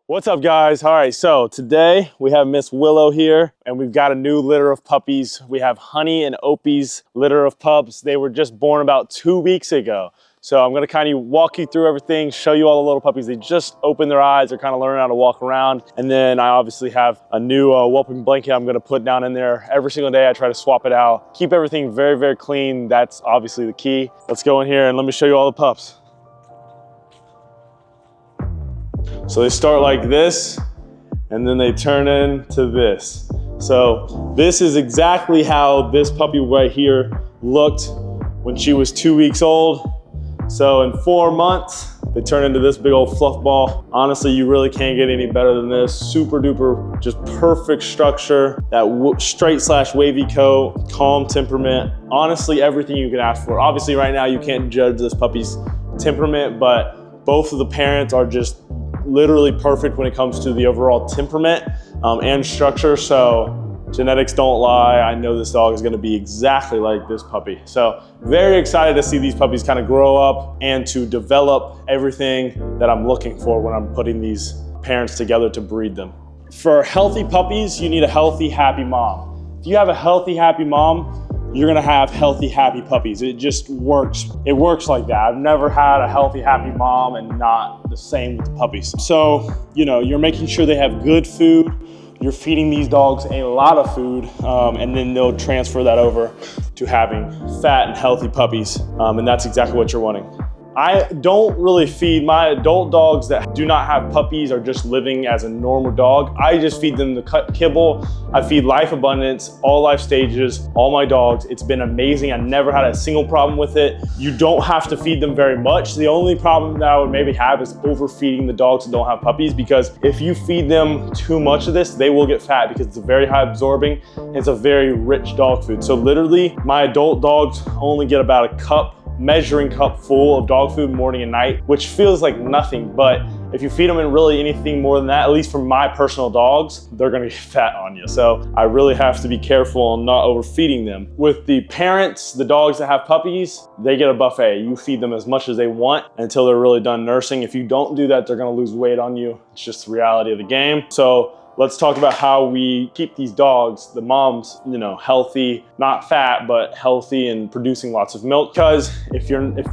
What's up, guys? All right, so today we have Miss Willow here and we've got a new litter of puppies. We have Honey and Opie's litter of pups. They were just born about 2 weeks ago. So I'm gonna kind of walk you through everything, show you all the little puppies. They just opened their eyes, they're kind of learning how to walk around. And then I obviously have a new whelping blanket I'm gonna put down in there. Every single day I try to swap it out. Keep everything very, very clean. That's obviously the key. Let's go in here and let me show you all the pups. So they start like this, and then they turn into this. So this is exactly how this puppy right here looked when she was 2 weeks old. So in 4 months, they turn into this big old fluff ball. Honestly, you really can't get any better than this. Super duper, just perfect structure, that straight slash wavy coat, calm temperament. Honestly, everything you can ask for. Obviously right now you can't judge this puppy's temperament, but both of the parents are just literally perfect when it comes to the overall temperament and structure. So genetics don't lie. I know this dog is gonna be exactly like this puppy. So very excited to see these puppies kind of grow up and to develop everything that I'm looking for when I'm putting these parents together to breed them. For healthy puppies, you need a healthy, happy mom. If you have a healthy, happy mom, you're gonna have healthy, happy puppies. It just works. It works like that. I've never had a healthy, happy mom and not the same with the puppies. So, you're making sure they have good food. You're feeding these dogs a lot of food, and then they'll transfer that over to having fat and healthy puppies. And that's exactly what you're wanting. I don't really feed my adult dogs that do not have puppies or just living as a normal dog. I just feed them the kibble. I feed Life Abundance, all life stages, all my dogs. It's been amazing. I never had a single problem with it. You don't have to feed them very much. The only problem that I would maybe have is overfeeding the dogs that don't have puppies, because if you feed them too much of this, they will get fat because it's a very high absorbing and it's a very rich dog food. So literally my adult dogs only get about a measuring cup full of dog food morning and night, which feels like nothing, but if you feed them in really anything more than that, at least for my personal dogs, they're gonna get fat on you. So I really have to be careful on not overfeeding them. With the parents, the dogs that have puppies, they get a buffet. You feed them as much as they want until they're really done nursing. If you don't do that, they're gonna lose weight on you. It's just the reality of the game. So let's talk about how we keep these dogs, the moms, healthy, not fat, but healthy and producing lots of milk. Because if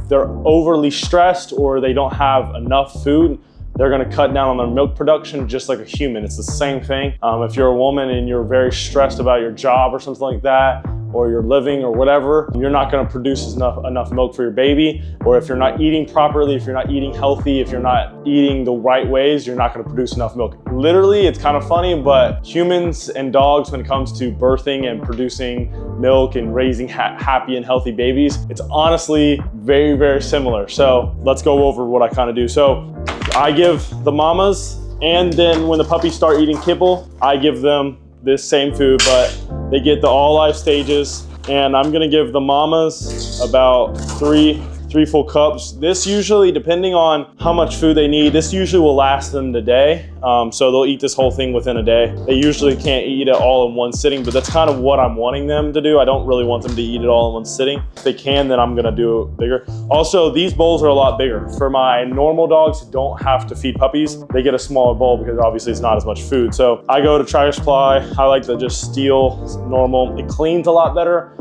they're overly stressed or they don't have enough food, they're gonna cut down on their milk production just like a human. It's the same thing. If you're a woman and you're very stressed about your job or something like that, or your living or whatever, you're not gonna produce enough milk for your baby. Or if you're not eating properly, if you're not eating healthy, if you're not eating the right ways, you're not gonna produce enough milk. Literally, it's kind of funny, but humans and dogs, when it comes to birthing and producing milk and raising happy and healthy babies, it's honestly very, very similar. So let's go over what I kind of do. So I give the mamas, and then when the puppies start eating kibble, I give them this same food, but they get the all life stages, and I'm gonna give the mamas about three full cups. This usually, depending on how much food they need, this usually will last them the day. So they'll eat this whole thing within a day. They usually can't eat it all in one sitting, but that's kind of what I'm wanting them to do. I don't really want them to eat it all in one sitting. If they can, then I'm gonna do it bigger. Also, these bowls are a lot bigger. For my normal dogs who don't have to feed puppies, they get a smaller bowl because obviously it's not as much food. So I go to Tractor Supply. I like to just steal normal. It cleans a lot better.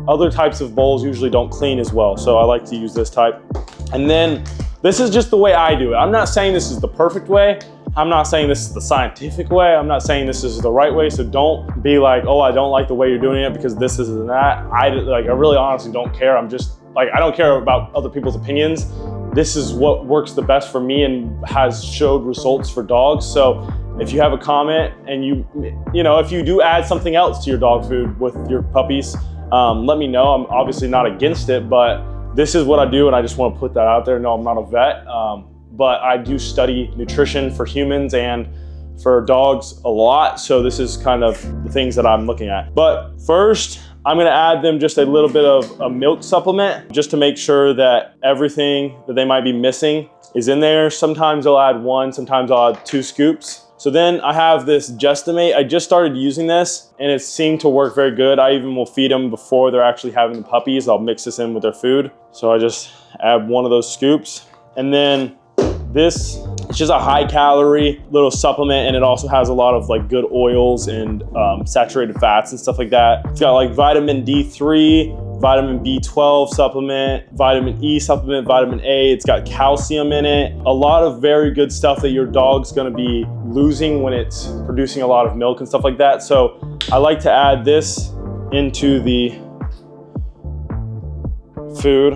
Other types of bowls usually don't clean as well, so I like to use this type. And then this is just the way I do it. I'm not saying this is the perfect way. I'm not saying this is the scientific way. I'm not saying this is the right way, so don't be like, oh, I don't like the way you're doing it because this isn't that. I really honestly don't care. I'm just like, I don't care about other people's opinions. This is what works the best for me and has showed results for dogs. So if you have a comment and if you do add something else to your dog food with your puppies, let me know. I'm obviously not against it, but this is what I do, and I just want to put that out there. No, I'm not a vet, but I do study nutrition for humans and for dogs a lot, so this is kind of the things that I'm looking at. But first, I'm gonna add them just a little bit of a milk supplement just to make sure that everything that they might be missing is in there. Sometimes I'll add 1, sometimes I'll add 2 scoops. So then I have this Gestimate. I just started using this and it seemed to work very good. I even will feed them before they're actually having the puppies. I'll mix this in with their food. So I just add 1 of those scoops. And then this It's just a high calorie little supplement, and it also has a lot of like good oils and saturated fats and stuff like that. It's got like vitamin D3, vitamin B12 supplement, vitamin E supplement, vitamin A. It's got calcium in it. A lot of very good stuff that your dog's gonna be losing when it's producing a lot of milk and stuff like that. So I like to add this into the food.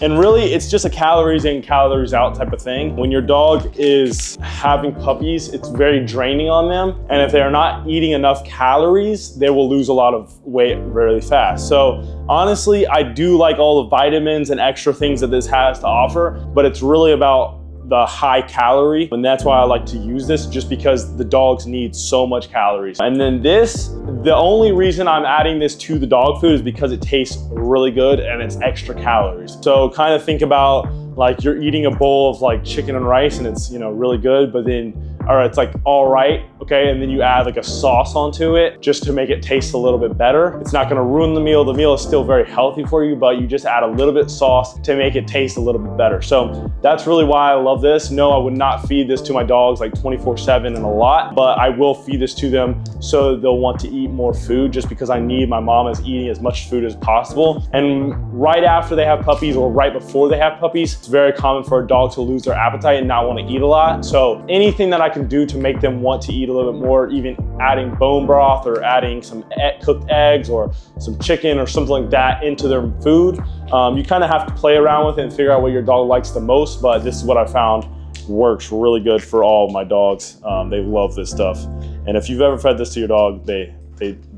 And really, it's just a calories in, calories out type of thing. When your dog is having puppies, it's very draining on them. And if they're not eating enough calories, they will lose a lot of weight really fast. So honestly, I do like all the vitamins and extra things that this has to offer, but it's really about the high calorie, and that's why I like to use this, just because the dogs need so much calories. And then this, the only reason I'm adding this to the dog food is because it tastes really good and it's extra calories. So kind of think about like you're eating a bowl of like chicken and rice and it's, you know, really good, but then, or it's like all right, okay, and then you add like a sauce onto it just to make it taste a little bit better. It's not gonna ruin the meal. The meal is still very healthy for you, but you just add a little bit sauce to make it taste a little bit better. So that's really why I love this. No, I would not feed this to my dogs like 24/7 and a lot, but I will feed this to them so they'll want to eat more food, just because I need my mom is eating as much food as possible. And right after they have puppies or right before they have puppies, it's very common for a dog to lose their appetite and not want to eat a lot. So anything that I can do to make them want to eat a little bit more, even adding bone broth or adding some cooked eggs or some chicken or something like that into their food. You kind of have to play around with it and figure out what your dog likes the most, but this is what I found works really good for all of my dogs. They love this stuff. And if you've ever fed this to your dog, they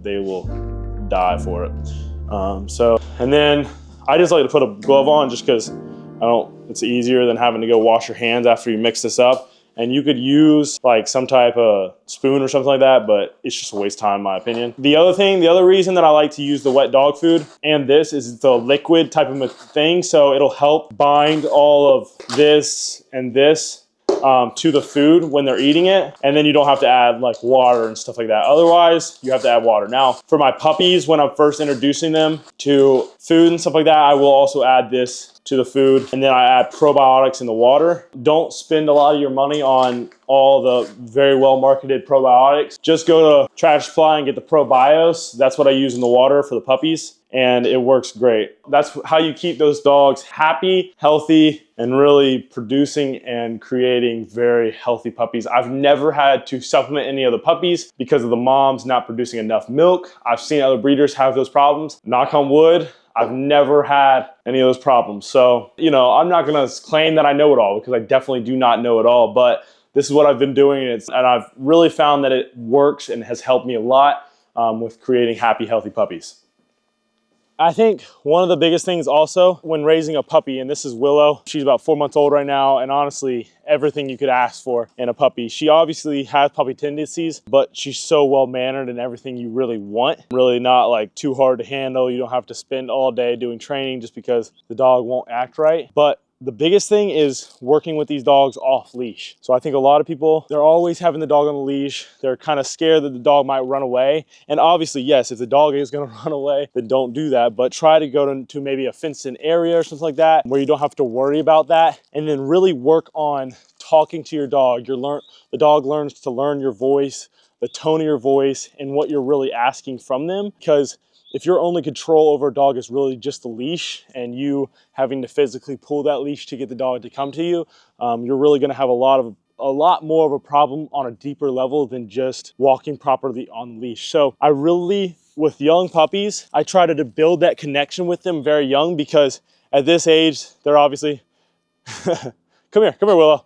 will die for it. And then I just like to put a glove on just because it's easier than having to go wash your hands after you mix this up. And you could use like some type of spoon or something like that, but it's just a waste of time in my opinion. The other reason that I like to use the wet dog food and this is the liquid type of thing. So it'll help bind all of this and this to the food when they're eating it. And then you don't have to add like water and stuff like that. Otherwise, you have to add water. Now, for my puppies, when I'm first introducing them to food and stuff like that, I will also add this to the food, and then I add probiotics in the water. Don't spend a lot of your money on all the very well marketed probiotics. Just go to Tractor Supply and get the ProBios. That's what I use in the water for the puppies, and it works great. That's how you keep those dogs happy, healthy, and really producing and creating very healthy puppies. I've never had to supplement any of the puppies because of the moms not producing enough milk. I've seen other breeders have those problems. Knock on wood, I've never had any of those problems. So, you know, I'm not gonna claim that I know it all because I definitely do not know it all, but this is what I've been doing, and I've really found that it works and has helped me a lot with creating happy, healthy puppies. I think one of the biggest things also when raising a puppy, and this is Willow, she's about 4 months old right now, and honestly, everything you could ask for in a puppy. She obviously has puppy tendencies, but she's so well-mannered and everything you really want. Really not like too hard to handle. You don't have to spend all day doing training just because the dog won't act right. But the biggest thing is working with these dogs off leash. So I think a lot of people, they're always having the dog on the leash. They're kind of scared that the dog might run away. And obviously, yes, if the dog is gonna run away, then don't do that. But try to go to maybe a fenced-in area or something like that, where you don't have to worry about that. And then really work on talking to your dog. The dog learns to learn your voice, the tone of your voice, and what you're really asking from them. Because if your only control over a dog is really just the leash and you having to physically pull that leash to get the dog to come to you, you're really gonna have a lot more of a problem on a deeper level than just walking properly on the leash. So I really, with young puppies, I try to build that connection with them very young, because at this age, they're obviously, come here, Willow.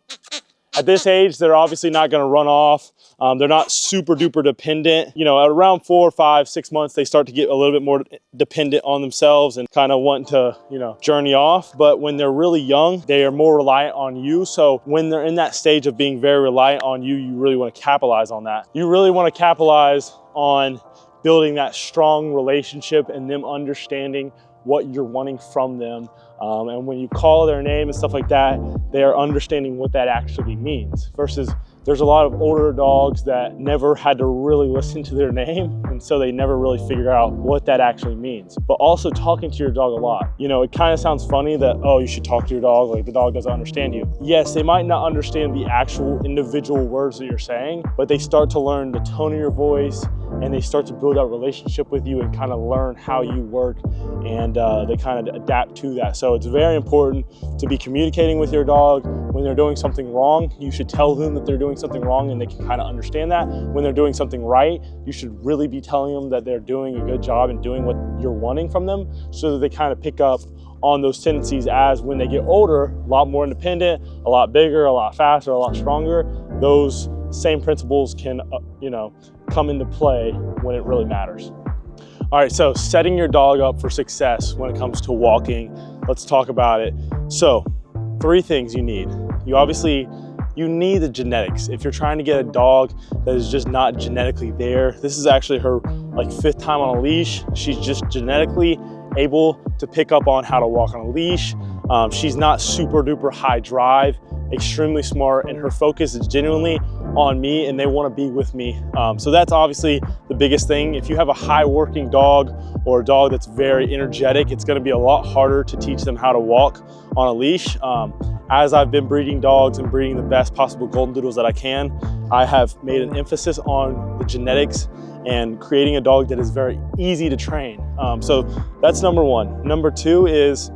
At this age, they're obviously not gonna run off. They're not super duper dependent. You know, at around 4, 5, 6 months, they start to get a little bit more dependent on themselves and kind of wanting to, you know, journey off. But when they're really young, they are more reliant on you. So when they're in that stage of being very reliant on you, you really want to capitalize on that. You really want to capitalize on building that strong relationship and them understanding what you're wanting from them. And when you call their name and stuff like that, they are understanding what that actually means, versus there's a lot of older dogs that never had to really listen to their name, and so they never really figure out what that actually means. But also talking to your dog a lot. You know, it kind of sounds funny that, oh, you should talk to your dog, like the dog doesn't understand you. Yes, they might not understand the actual individual words that you're saying, but they start to learn the tone of your voice, and they start to build that relationship with you and kind of learn how you work, and they kind of adapt to that. So it's very important to be communicating with your dog. When they're doing something wrong, you should tell them that they're doing something wrong and they can kind of understand that. When they're doing something right, you should really be telling them that they're doing a good job and doing what you're wanting from them, so that they kind of pick up on those tendencies as when they get older, a lot more independent, a lot bigger, a lot faster, a lot stronger. Those same principles can, you know, come into play when it really matters. All right, so setting your dog up for success when it comes to walking, let's talk about it. So 3 things you need. You need the genetics. If you're trying to get a dog that is just not genetically there, this is actually her like 5th time on a leash. She's just genetically able to pick up on how to walk on a leash. She's not super duper high drive, extremely smart, and her focus is genuinely on me and they want to be with me. So that's obviously the biggest thing. If you have a high working dog or a dog that's very energetic, it's going to be a lot harder to teach them how to walk on a leash. As I've been breeding dogs and breeding the best possible Goldendoodles that I can, I have made an emphasis on the genetics and creating a dog that is very easy to train. So that's number 1. Number 2 is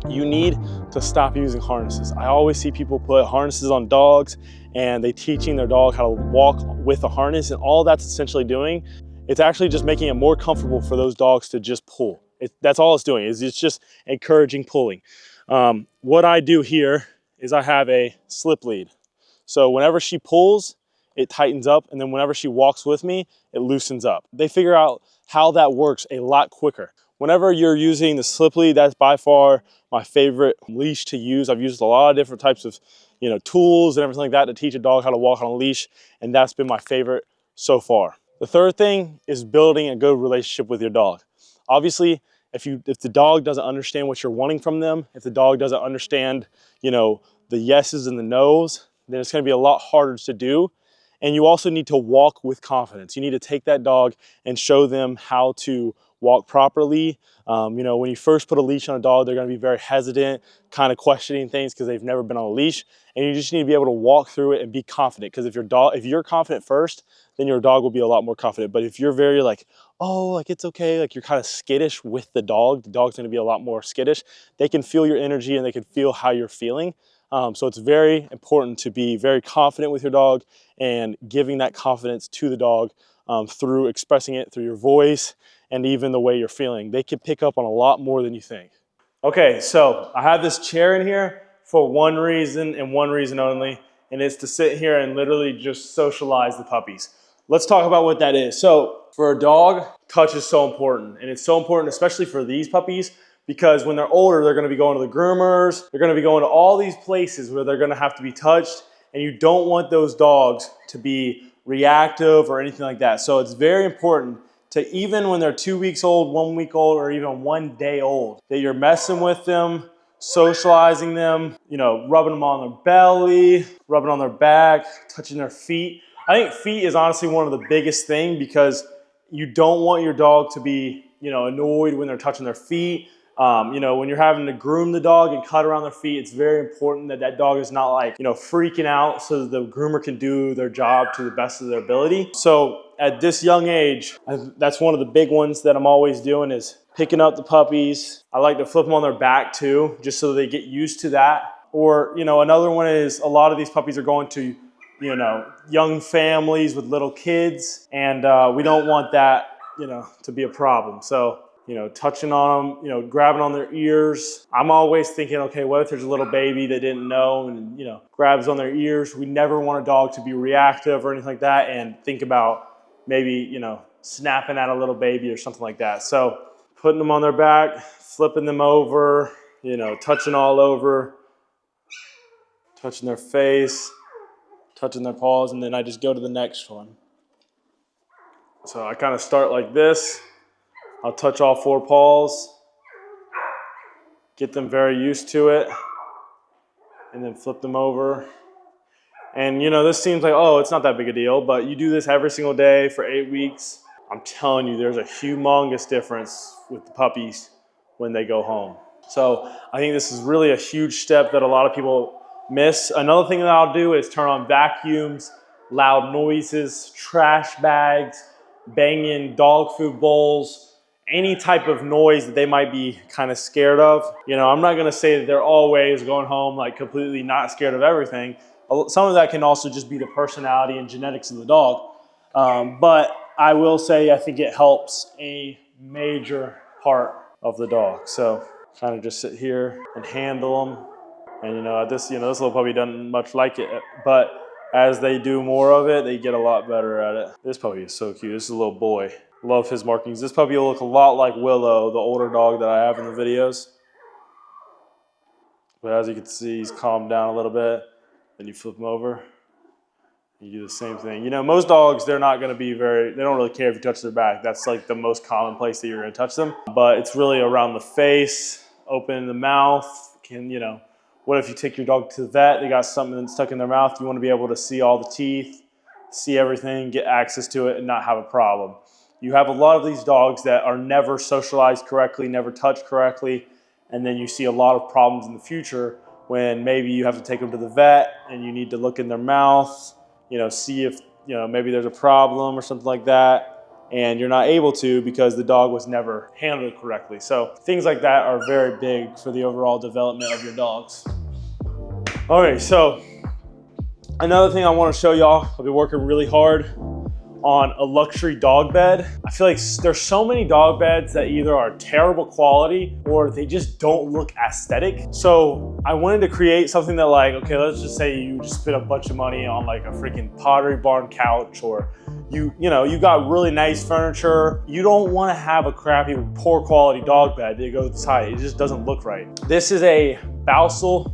you need to stop using harnesses. I always see people put harnesses on dogs and they teaching their dog how to walk with a harness, and all that's essentially doing, it's actually just making it more comfortable for those dogs to just pull. That's all it's doing, is it's just encouraging pulling. What I do here is I have a slip lead. So whenever she pulls, it tightens up, and then whenever she walks with me, it loosens up. They figure out how that works a lot quicker. Whenever you're using the slip lead, that's by far my favorite leash to use. I've used a lot of different types of, you know, tools and everything like that to teach a dog how to walk on a leash, and that's been my favorite so far. The third thing is building a good relationship with your dog. Obviously, if the dog doesn't understand what you're wanting from them, if the dog doesn't understand, you know, the yeses and the nos, then it's going to be a lot harder to do. And you also need to walk with confidence. You need to take that dog and show them how to walk properly. You know, when you first put a leash on a dog, they're going to be very hesitant, kind of questioning things because they've never been on a leash. And you just need to be able to walk through it and be confident. Because if you're confident first, then your dog will be a lot more confident. But if you're very like, oh, like it's okay, like you're kind of skittish with the dog's going to be a lot more skittish. They can feel your energy and they can feel how you're feeling. So it's very important to be very confident with your dog and giving that confidence to the dog through expressing it through your voice and even the way you're feeling. They can pick up on a lot more than you think. Okay, so I have this chair in here for one reason and one reason only, and it's to sit here and literally just socialize the puppies. Let's talk about what that is. So for a dog, touch is so important, and it's so important especially for these puppies, because when they're older, they're going to be going to the groomers, they're going to be going to all these places where they're going to have to be touched, and you don't want those dogs to be reactive or anything like that. So it's very important to, even when they're 2 weeks old, 1 week old, or even 1 day old, that you're messing with them, socializing them, you know, rubbing them on their belly, rubbing on their back, touching their feet. I think feet is honestly one of the biggest things, because you don't want your dog to be, you know, annoyed when they're touching their feet. You know, when you're having to groom the dog and cut around their feet, it's very important that that dog is not like, you know, freaking out, so that the groomer can do their job to the best of their ability. So at this young age, that's one of the big ones that I'm always doing, is picking up the puppies. I like to flip them on their back too, just so they get used to that. Or, you know, another one is, a lot of these puppies are going to, you know, young families with little kids, and we don't want that, you know, to be a problem. So, you know, touching on them, you know, grabbing on their ears. I'm always thinking, okay, what if there's a little baby that didn't know and, you know, grabs on their ears? We never want a dog to be reactive or anything like that, and think about maybe, you know, snapping at a little baby or something like that. So putting them on their back, flipping them over, you know, touching all over, touching their face, touching their paws, and then I just go to the next one. So I kind of start like this. I'll touch all 4 paws, get them very used to it, and then flip them over. And you know, this seems like, oh, it's not that big a deal, but you do this every single day for 8 weeks. I'm telling you, there's a humongous difference with the puppies when they go home. So I think this is really a huge step that a lot of people miss. Another thing that I'll do is turn on vacuums, loud noises, trash bags, banging dog food bowls, any type of noise that they might be kind of scared of. You know, I'm not gonna say that they're always going home like completely not scared of everything. Some of that can also just be the personality and genetics of the dog. But I will say I think it helps a major part of the dog. So kind of just sit here and handle them. And you know, this little puppy doesn't much like it, but as they do more of it, they get a lot better at it. This puppy is so cute. This is a little boy. Love his markings. This puppy will look a lot like Willow, the older dog that I have in the videos. But as you can see, he's calmed down a little bit. Then you flip him over. You do the same thing. You know, most dogs, they're not going to be they don't really care if you touch their back. That's like the most common place that you're going to touch them. But it's really around the face, open the mouth. You know, what if you take your dog to the vet, they got something that's stuck in their mouth, you want to be able to see all the teeth, see everything, get access to it, and not have a problem. You have a lot of these dogs that are never socialized correctly, never touched correctly, and then you see a lot of problems in the future when maybe you have to take them to the vet and you need to look in their mouth, you know, see if, you know, maybe there's a problem or something like that, and you're not able to because the dog was never handled correctly. So things like that are very big for the overall development of your dogs. All right, so another thing I want to show y'all, I've been working really hard on a luxury dog bed. I feel like there's so many dog beds that either are terrible quality or they just don't look aesthetic. So I wanted to create something that, like, okay, let's just say you just spent a bunch of money on like a freaking Pottery Barn couch, or you got really nice furniture. You don't want to have a crappy, poor quality dog bed that goes inside. It just doesn't look right. This is a balsa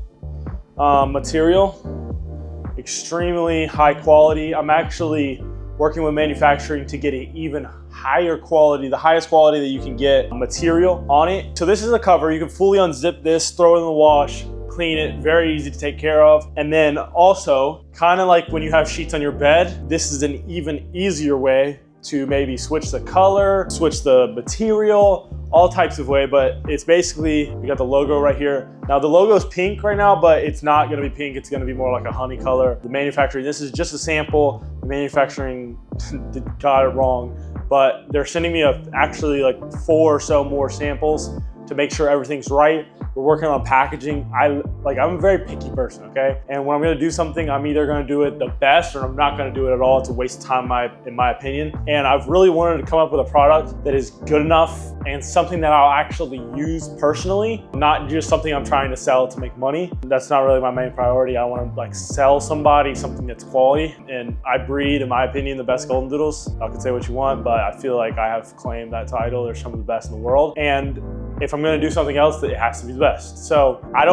material, extremely high quality. I'm actually working with manufacturing to get an even higher quality, the highest quality that you can get material on it. So this is a cover. You can fully unzip this, throw it in the wash, clean it, very easy to take care of. And then also, kind of like when you have sheets on your bed, this is an even easier way to maybe switch the color, switch the material, all types of way. But it's basically, we got the logo right here. Now the logo is pink right now, but it's not gonna be pink. It's gonna be more like a honey color. The manufacturing, this is just a sample. The manufacturing got it wrong, but they're sending me actually like 4 or so more samples to make sure everything's right. We're working on packaging. I'm a very picky person, okay? And when I'm gonna do something, I'm either gonna do it the best or I'm not gonna do it at all. It's a waste of time in my opinion. And I've really wanted to come up with a product that is good enough and something that I'll actually use personally, not just something I'm trying to sell to make money. That's not really my main priority. I wanna like sell somebody something that's quality. And I breed, in my opinion, the best Goldendoodles. Y'all can say what you want, but I feel like I have claimed that title. They're some of the best in the world. And if I'm gonna do something else, it has to be the best. So I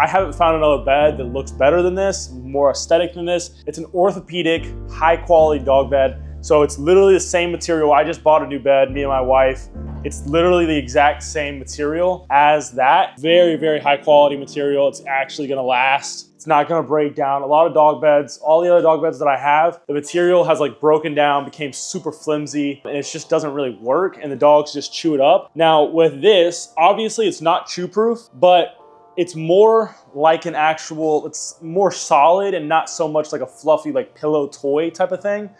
haven't found another bed that looks better than this, more aesthetic than this. It's an orthopedic, high quality dog bed. So it's literally the same material. I just bought a new bed, me and my wife. It's literally the exact same material as that. Very, very high quality material. It's actually gonna last. It's not gonna break down. A lot of dog beds, all the other dog beds that I have, the material has like broken down, became super flimsy, and it just doesn't really work, and the dogs just chew it up. Now with this, obviously it's not chew proof, but it's more like an actual, it's more solid and not so much like a fluffy like pillow toy type of thing.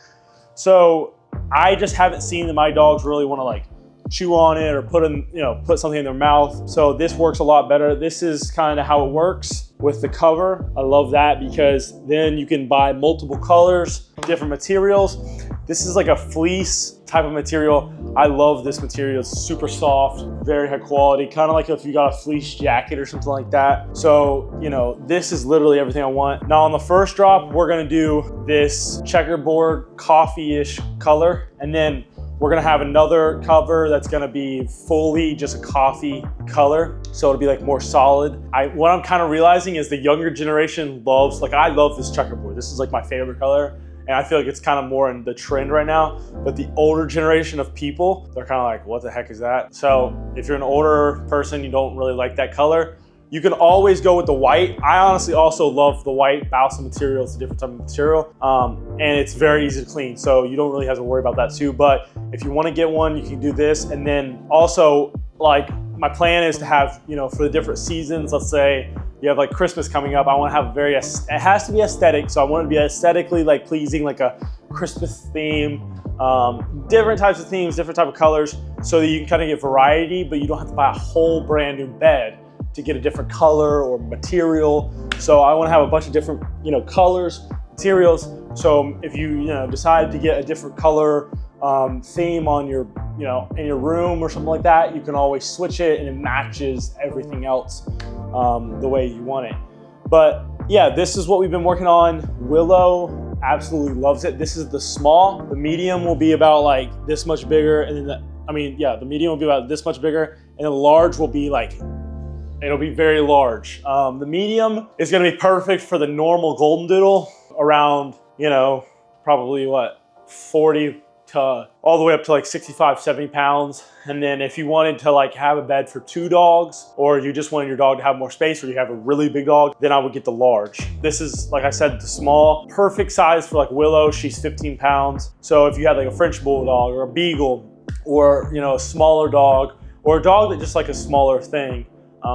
So I just haven't seen that my dogs really wanna like chew on it or put something in their mouth. So this works a lot better. This is kind of how it works with the cover. I love that because then you can buy multiple colors, different materials. This is like a fleece type of material. I love this material. It's super soft, very high quality, kind of like if you got a fleece jacket or something like that. So, you know, this is literally everything I want. Now on the first drop, we're gonna do this checkerboard coffee-ish color, and then we're gonna have another cover that's gonna be fully just a coffee color. So it'll be like more solid. What I'm kind of realizing is the younger generation loves, like I love this checkerboard. This is like my favorite color. And I feel like it's kind of more in the trend right now. But the older generation of people, they're kind of like, what the heck is that? So if you're an older person, you don't really like that color, You can always go with the white. I honestly also love the white. Balsa material is a different type of material, and it's very easy to clean, so you don't really have to worry about that too. But if you want to get one, you can do this. And then also, like, my plan is to have, you know, for the different seasons, let's say you have like Christmas coming up, I want to have it has to be aesthetic, so I want it to be aesthetically like pleasing, like a Christmas theme, different types of themes, different type of colors, so that you can kind of get variety, but you don't have to buy a whole brand new bed to get a different color or material. So I want to have a bunch of different, you know, colors, materials. So if you decide to get a different color theme on your, you know, in your room or something like that, you can always switch it and it matches everything else the way you want it. But yeah, this is what we've been working on. Willow absolutely loves it. This is the small. The medium will be about like this much bigger, and then the medium will be about this much bigger, and the large will be like, it'll be very large. The medium is gonna be perfect for the normal Goldendoodle, around, you know, probably what, 40 to all the way up to like 65, 70 pounds. And then if you wanted to like have a bed for 2 dogs, or you just wanted your dog to have more space, or you have a really big dog, then I would get the large. This is, like I said, the small, perfect size for like Willow. She's 15 pounds. So if you had like a French Bulldog or a Beagle, or, you know, a smaller dog, or a dog that just like a smaller thing,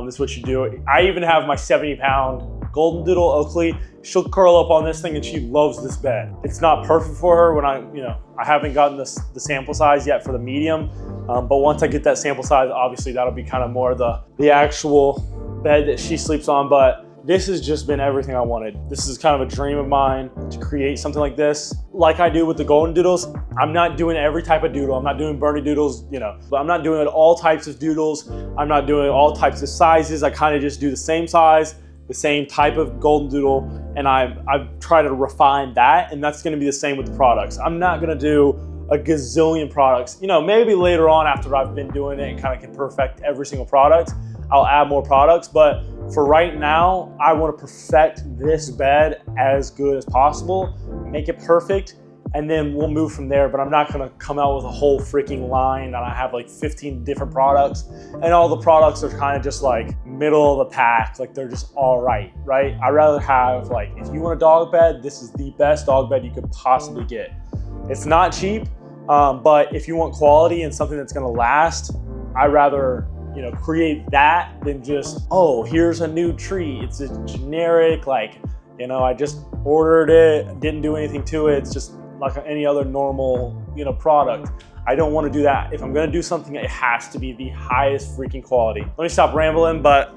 this is what you do. I even have my 70-pound Goldendoodle Oakley. She'll curl up on this thing and she loves this bed. It's not perfect for her when I haven't gotten the sample size yet for the medium, but once I get that sample size, obviously that'll be kind of more the actual bed that she sleeps on. But this has just been everything I wanted. This is kind of a dream of mine to create something like this. Like I do with the Goldendoodles, I'm not doing every type of doodle. I'm not doing Bernie doodles, you know, but I'm not doing all types of doodles. I'm not doing all types of sizes. I kind of just do the same size, the same type of Goldendoodle, and I've tried to refine that, and that's gonna be the same with the products. I'm not gonna do a gazillion products. You know, maybe later on after I've been doing it and kind of can perfect every single product, I'll add more products. But for right now, I want to perfect this bed as good as possible, make it perfect, and then we'll move from there. But I'm not gonna come out with a whole freaking line and I have like 15 different products, and all the products are kind of just like middle of the pack, like they're just all right? I'd rather have, like, if you want a dog bed, this is the best dog bed you could possibly get. It's not cheap, but if you want quality and something that's gonna last, I'd rather, you know, create that than just, oh, here's a new tree. It's a generic, like, you know, I just ordered it, didn't do anything to it. It's just like any other normal, you know, product. I don't want to do that. If I'm gonna do something, it has to be the highest freaking quality. Let me stop rambling, but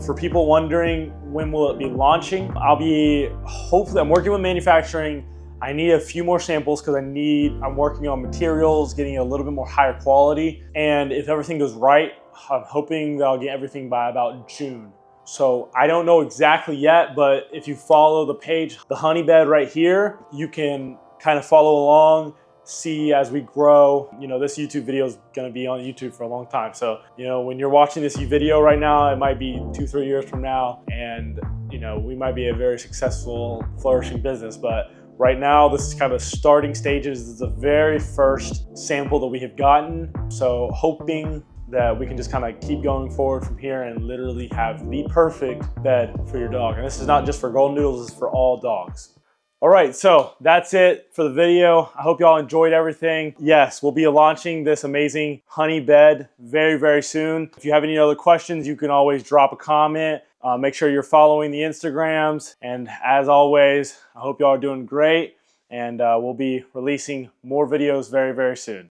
for people wondering when will it be launching, hopefully, I'm working with manufacturing. I need a few more samples because I'm working on materials, getting a little bit more higher quality. And if everything goes right, I'm hoping that I'll get everything by about June. So I don't know exactly yet, but if you follow the page, the honey bed right here, you can kind of follow along, see as we grow. You know, this YouTube video is gonna be on YouTube for a long time. So, you know, when you're watching this video right now, it might be 2-3 years from now, and, you know, we might be a very successful, flourishing business. But right now, this is kind of starting stages. This is the very first sample that we have gotten. So hoping that we can just kind of keep going forward from here and literally have the perfect bed for your dog. And this is not just for Goldendoodles, this is for all dogs. All right, so that's it for the video. I hope y'all enjoyed everything. Yes, we'll be launching this amazing honey bed very, very soon. If you have any other questions, you can always drop a comment. Make sure you're following the Instagrams. And as always, I hope y'all are doing great. And we'll be releasing more videos very, very soon.